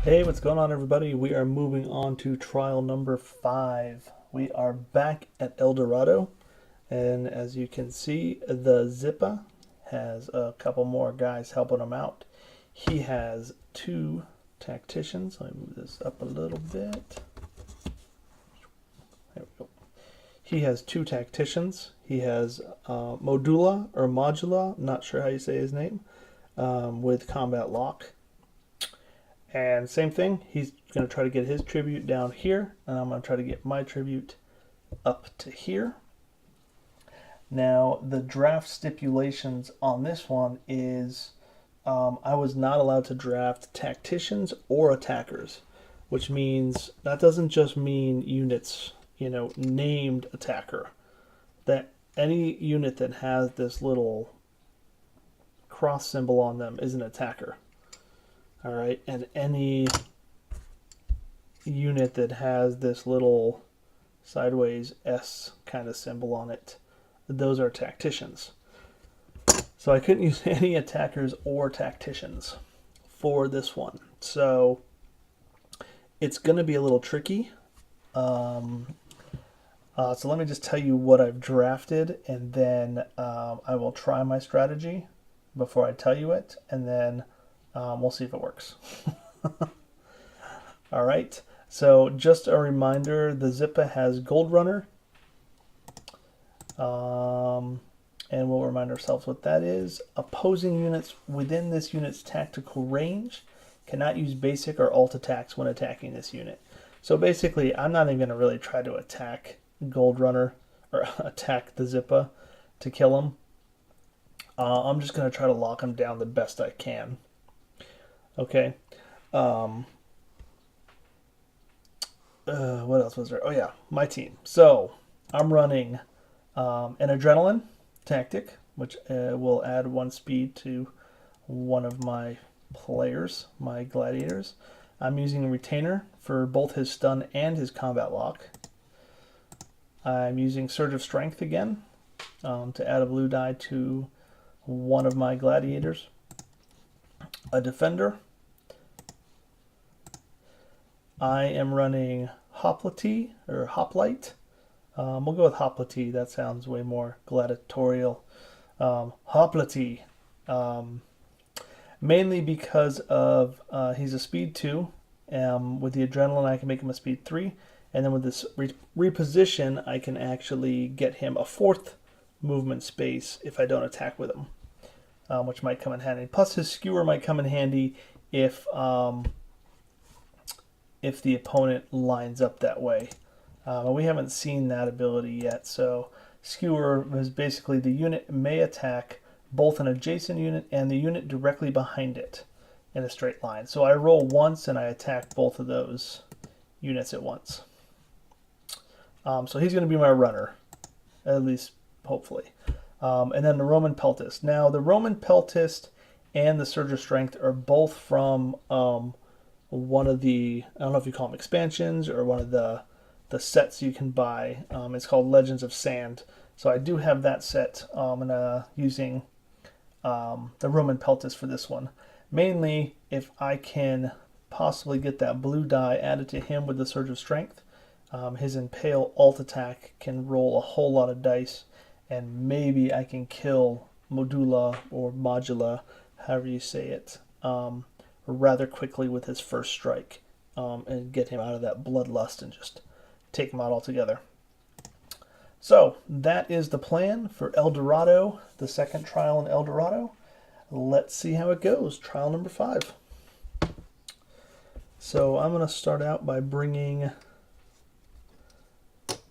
Hey, what's going on, everybody? We are moving on to trial number 5. We are back at El Dorado, and as you can see, the Zipa has a couple more guys helping him out. He has 2 tacticians. Let me move this up a little bit. There we go. He has 2 tacticians. He has Modula or Modula, not sure how you say his name, with combat lock. And same thing, he's going to try to get his tribute down here, and I'm going to try to get my tribute up to here. Now, the draft stipulations on this one is I was not allowed to draft tacticians or attackers, which means that doesn't just mean units, named attacker. That any unit that has this little cross symbol on them is an attacker. All right, and any unit that has this little sideways S kind of symbol on it, those are tacticians. So I couldn't use any attackers or tacticians for this one. So it's going to be a little tricky. So let me just tell you what I've drafted, and then I will try my strategy before I tell you it, and then we'll see if it works. All right, so just a reminder, the Zipa has Gold Runner. And we'll remind ourselves what that is. Opposing units within this unit's tactical range cannot use basic or alt attacks when attacking this unit. So basically, I'm not even going to really try to attack Gold Runner or attack the Zipa to kill him. I'm just going to try to lock him down the best I can. Okay. What else was there? Oh yeah, my team. So I'm running an adrenaline tactic, which will add 1 speed to one of my players, my gladiators. I'm using a retainer for both his stun and his combat lock. I'm using Surge of Strength again to add a blue die to one of my gladiators. A defender. I am running Hoplite or Hoplite. We'll go with Hoplite. That sounds way more gladiatorial. Hoplite. Mainly because of he's a speed 2. With the adrenaline, I can make him a speed 3. And then with this reposition, I can actually get him a 4th movement space if I don't attack with him. Which might come in handy. Plus, his skewer might come in handy if the opponent lines up that way. We haven't seen that ability yet. So, skewer is basically the unit may attack both an adjacent unit and the unit directly behind it in a straight line. So I roll once and I attack both of those units at once. So he's going to be my runner, at least hopefully. And then the Roman Peltist. Now, the Roman Peltist and the Surge of Strength are both from one of the, I don't know if you call them expansions or one of the sets you can buy. It's called Legends of Sand. So I do have that set, and using the Roman Peltist for this one. Mainly, if I can possibly get that blue die added to him with the Surge of Strength, his Impale alt attack can roll a whole lot of dice, and maybe I can kill Modula or Modula, however you say it, rather quickly with his first strike, and get him out of that bloodlust and just take him out altogether. So that is the plan for El Dorado, the second trial in El Dorado. Let's see how it goes. Trial number 5. So I'm going to start out by bringing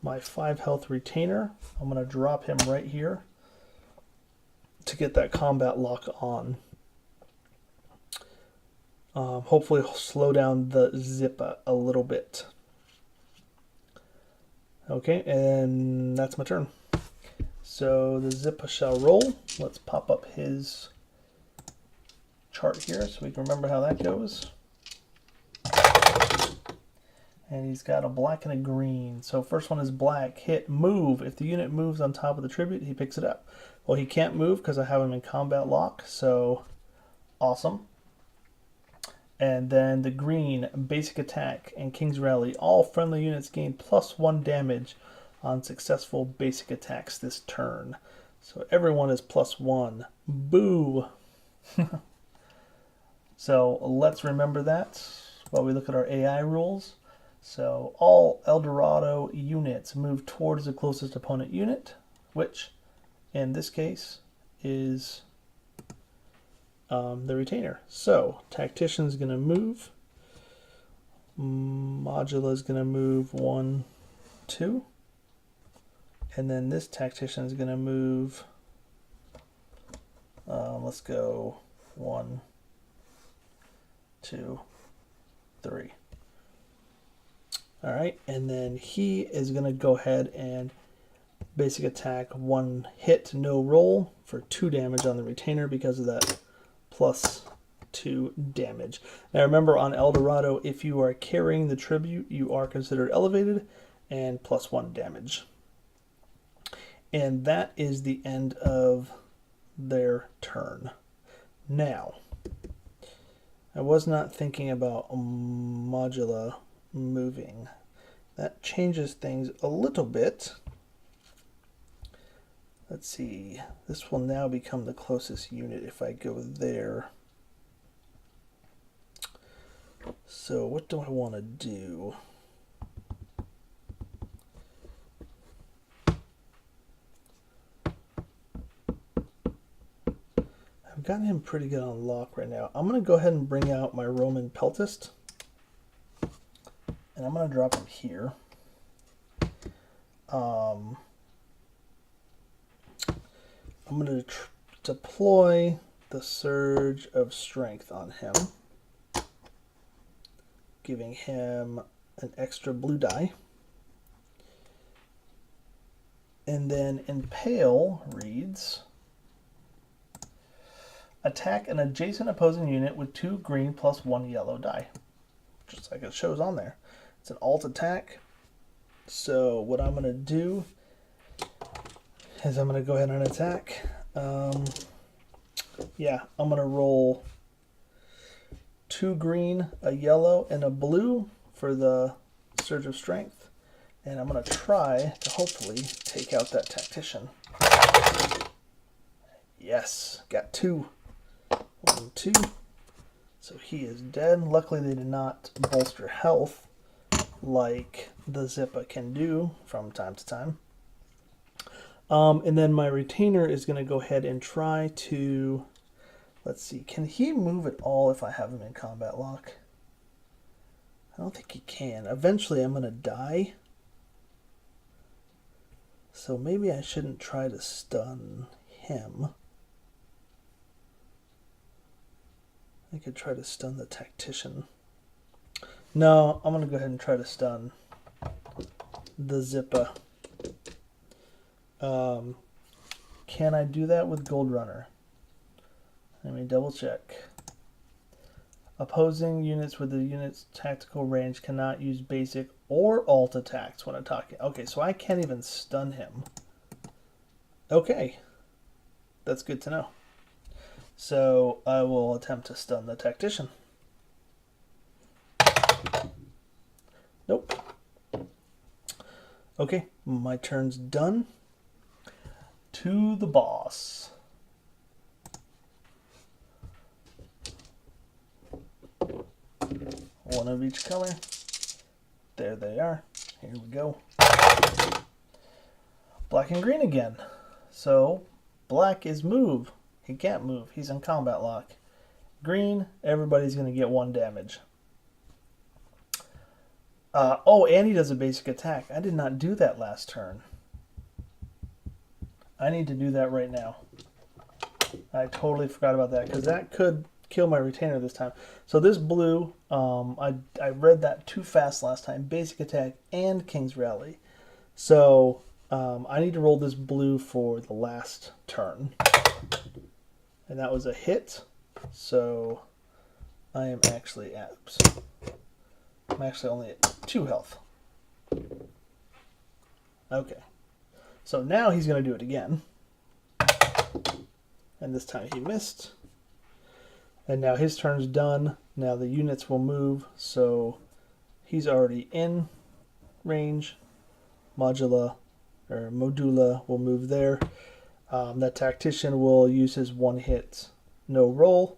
my 5 health retainer. I'm going to drop him right here to get that combat lock on. Hopefully slow down the Zipa a little bit. Okay, and that's my turn. So the Zipa shall roll. Let's pop up his chart here so we can remember how that goes. And he's got a black and a green. So first one is black. Hit, move. If the unit moves on top of the tribute, he picks it up. Well, he can't move because I have him in combat lock, so awesome. And then the green, basic attack and King's Rally. All friendly units gain +1 damage on successful basic attacks this turn. So everyone is +1. Boo! So let's remember that while we look at our AI rules. So all El Dorado units move towards the closest opponent unit, which in this case is the retainer. So Tactician's going to move. Modulo is going to move 1, 2. And then this Tactician is going to move, let's go 1, 2, 3. All right, and then he is going to go ahead and basic attack 1 hit, no roll for 2 damage on the retainer because of that +2 damage. Now remember, on El Dorado, if you are carrying the tribute, you are considered elevated and +1 damage. And that is the end of their turn. Now, I was not thinking about Modulo moving. That changes things a little bit. Let's see. This will now become the closest unit if I go there. So what do I want to do? I've gotten him pretty good on lock right now. I'm going to go ahead and bring out my Roman Peltist. And I'm going to drop him here. I'm going to deploy the Surge of Strength on him, giving him an extra blue die. And then Impale reads, attack an adjacent opposing unit with 2 green +1 yellow die. Just like it shows on there. It's an alt attack. So what I'm going to do is I'm going to go ahead and attack. Yeah, I'm going to roll 2 green, a yellow, and a blue for the Surge of Strength. And I'm going to try to hopefully take out that Tactician. Yes, got 2. 1, 2. So he is dead. Luckily they did not bolster health like the Zipa can do from time to time. And then my retainer is going to go ahead and try to, let's see, can he move at all if I have him in combat lock? I don't think he can. Eventually I'm going to die. So maybe I shouldn't try to stun him. I could try to stun the Tactician. No, I'm going to go ahead and try to stun the Zipa. Can I do that with Gold Runner? Let me double check. Opposing units with the unit's tactical range cannot use basic or alt attacks when attacking. Okay, so I can't even stun him. Okay, that's good to know. So I will attempt to stun the Tactician. Nope. Okay, my turn's done. To the boss. One of each color. There they are. Here we go. Black and green again. So black is move. He can't move. He's in combat lock. Green, everybody's going to get 1 damage. Oh, and he does a basic attack. I did not do that last turn. I need to do that right now. I totally forgot about that because that could kill my retainer this time. So this blue, I read that too fast last time. Basic attack and King's Rally. So I need to roll this blue for the last turn. And that was a hit. So I am actually at, oops. I'm actually only at 2 health. Okay. So now he's going to do it again. And this time he missed. And now his turn's done. Now the units will move, so he's already in range. Modulo will move there. That Tactician will use his one hit, no roll,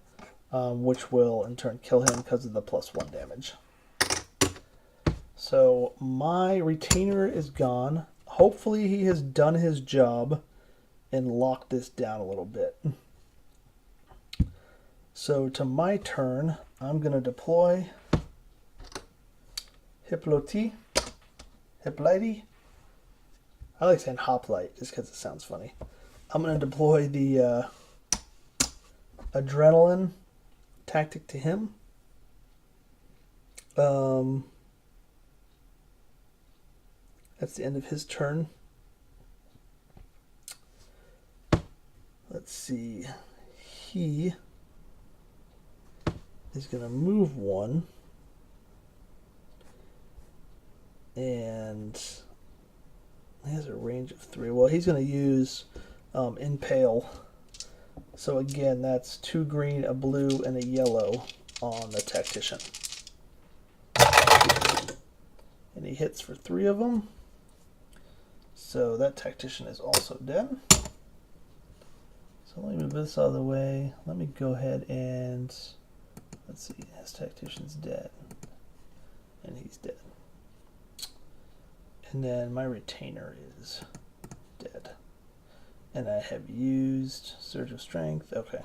which will in turn kill him because of the +1 damage. So my retainer is gone. Hopefully he has done his job and locked this down a little bit. So to my turn, I'm going to deploy Hoplite. I like saying Hoplite just because it sounds funny. I'm going to deploy the Adrenaline tactic to him. That's the end of his turn. Let's see. He is going to move one. And he has a range of 3. Well, he's going to use Impale. So again, that's 2 green, a blue, and a yellow on the Tactician. And he hits for 3 of them. So that Tactician is also dead. So let me move this out of the way. Let me go ahead and, let's see, his Tactician's dead. And he's dead. And then my retainer is dead. And I have used Surge of Strength. Okay.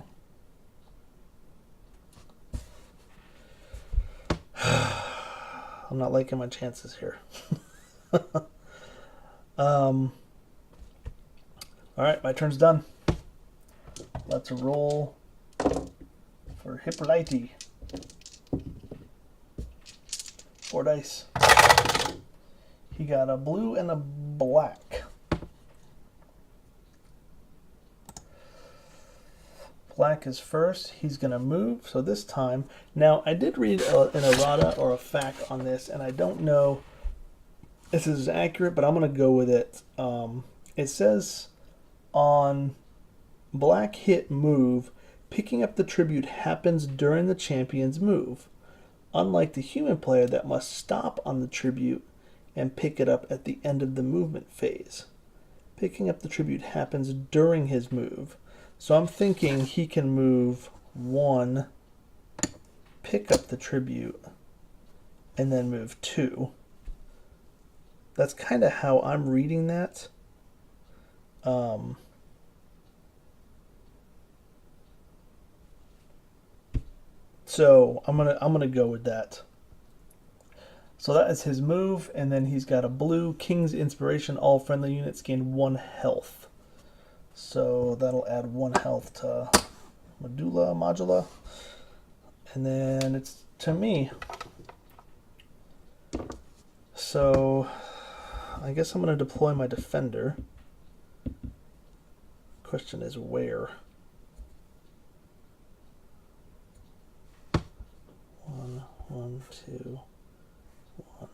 I'm not liking my chances here. Alright, my turn's done. Let's roll for Hoplite. 4 dice. He got a blue and a black. Black is first. He's going to move. So this time, now I did read an errata or a fact on this, and I don't know if this is accurate, but I'm going to go with it. It says on black hit move, picking up the tribute happens during the champion's move, unlike the human player that must stop on the tribute and pick it up at the end of the movement phase. Picking up the tribute happens during his move. So I'm thinking he can move 1, pick up the tribute, and then move 2. That's kind of how I'm reading that. So I'm gonna go with that. So that is his move, and then he's got a blue King's Inspiration. All friendly units gain 1 health. So that'll add 1 health to Modulo. And then it's to me. So I guess I'm going to deploy my defender. Question is where? 1, 1, 2, 1.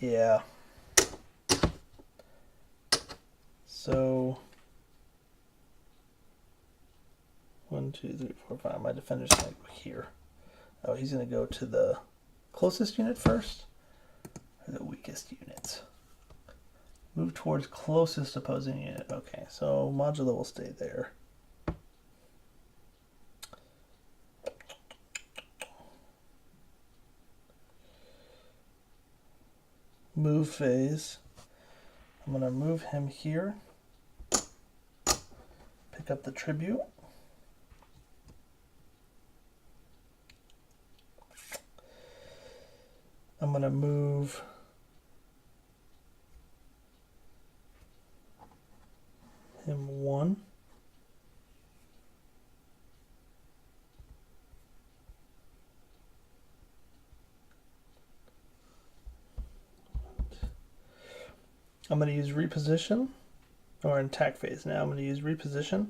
Yeah. So 1, 2, 3, 4, 5. My defender's gonna go here. Oh, he's gonna go to the closest unit first, or the weakest unit. Move towards closest opposing unit. Okay, so Modulo will stay there. Move phase. I'm going to move him here. Pick up the tribute. I'm going to move him 1. I'm going to use reposition. We're in attack phase now. I'm going to use reposition.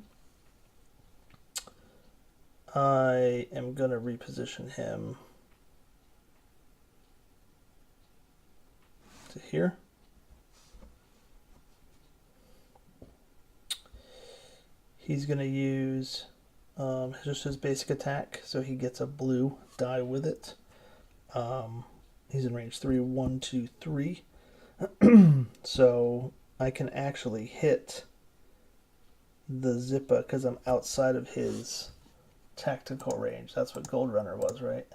I am going to reposition him to here. He's going to use just his basic attack, so he gets a blue die with it. He's in range 3, 1, 2, 3. So I can actually hit the Zipa because I'm outside of his tactical range. That's what Gold Runner was, right?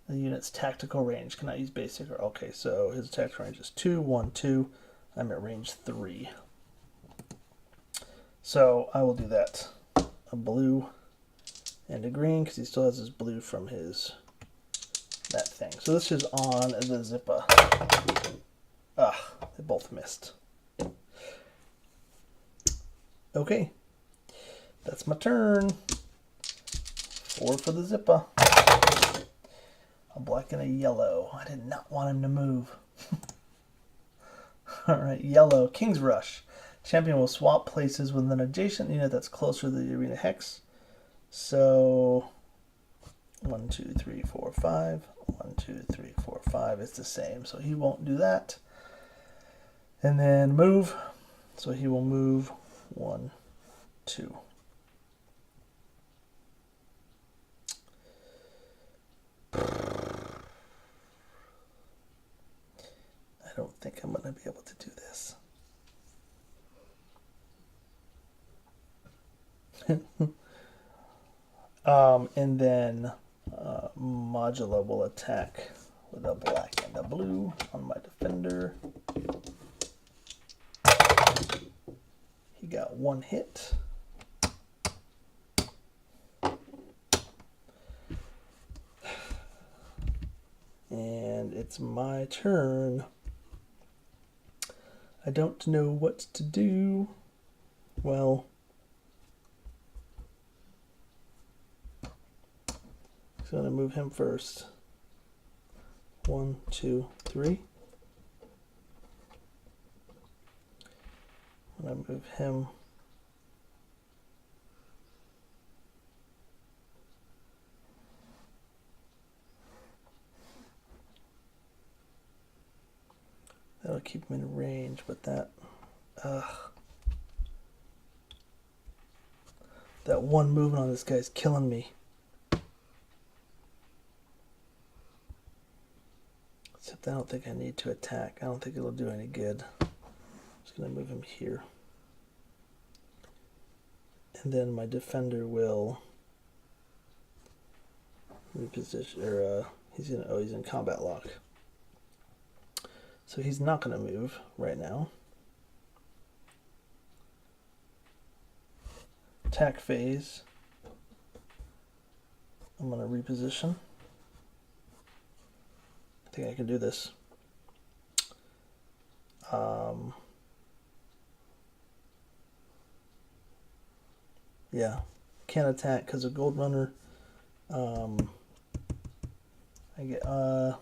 The unit's tactical range cannot use basic. Okay, so his tactical range is 2, 1, 2. I'm at range 3. So I will do that. A blue and a green because he still has his blue from his that thing. So this is on the Zipa. They both missed. Okay. That's my turn. 4 for the Zipa. A black and a yellow. I did not want him to move. Alright, yellow. King's Rush. Champion will swap places with an adjacent unit that's closer to the arena hex. So 1, 2, 3, 4, 5. 1, 2, 3, 4, 5. It's the same, so he won't do that. And then move. So he will move 1, 2. I don't think I'm going to be able to do this. And then Modulo will attack with a black and a blue on my defender. He got 1 hit. And it's my turn. I don't know what to do. Well, I'm going to move him first. 1, 2, 3. I'm going to move him. That'll keep him in range, but that one movement on this guy's killing me. Except I don't think I need to attack. I don't think it'll do any good. I'm just going to move him here. And then my defender will reposition, or he's in combat lock. So he's not going to move right now. Attack phase. I'm going to reposition. I think I can do this. Yeah, can't attack because of Gold Runner. I get do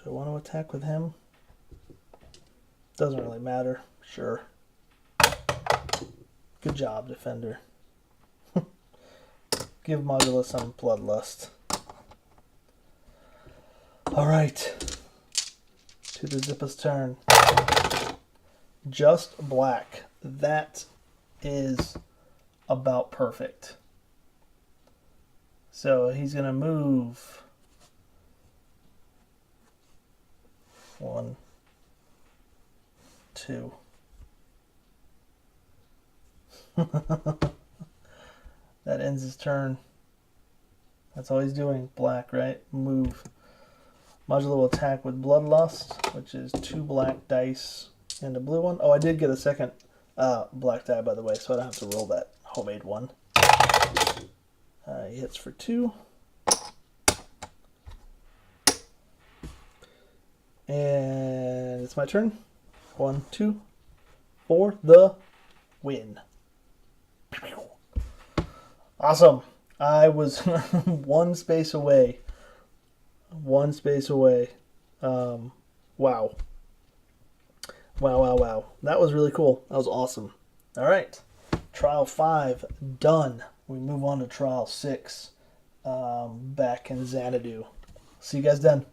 I want to attack with him? Doesn't really matter. Sure. Good job, defender. Give Modulo some bloodlust. Alright. To the Zipa's turn. Just black. That is about perfect. So he's going to move 1, 2. That ends his turn. That's all he's doing. Black, right? Move. Modulo will attack with Bloodlust, which is 2 black dice and a blue one. Oh, I did get a second black die, by the way, so I don't have to roll that homemade one. He hits for 2. And it's my turn. 1, 2, for the win. Awesome. I was one space away. Wow. Wow, wow, wow. That was really cool. That was awesome. All right. Trial 5 done. We move on to Trial 6 back in Xanadu. See you guys then.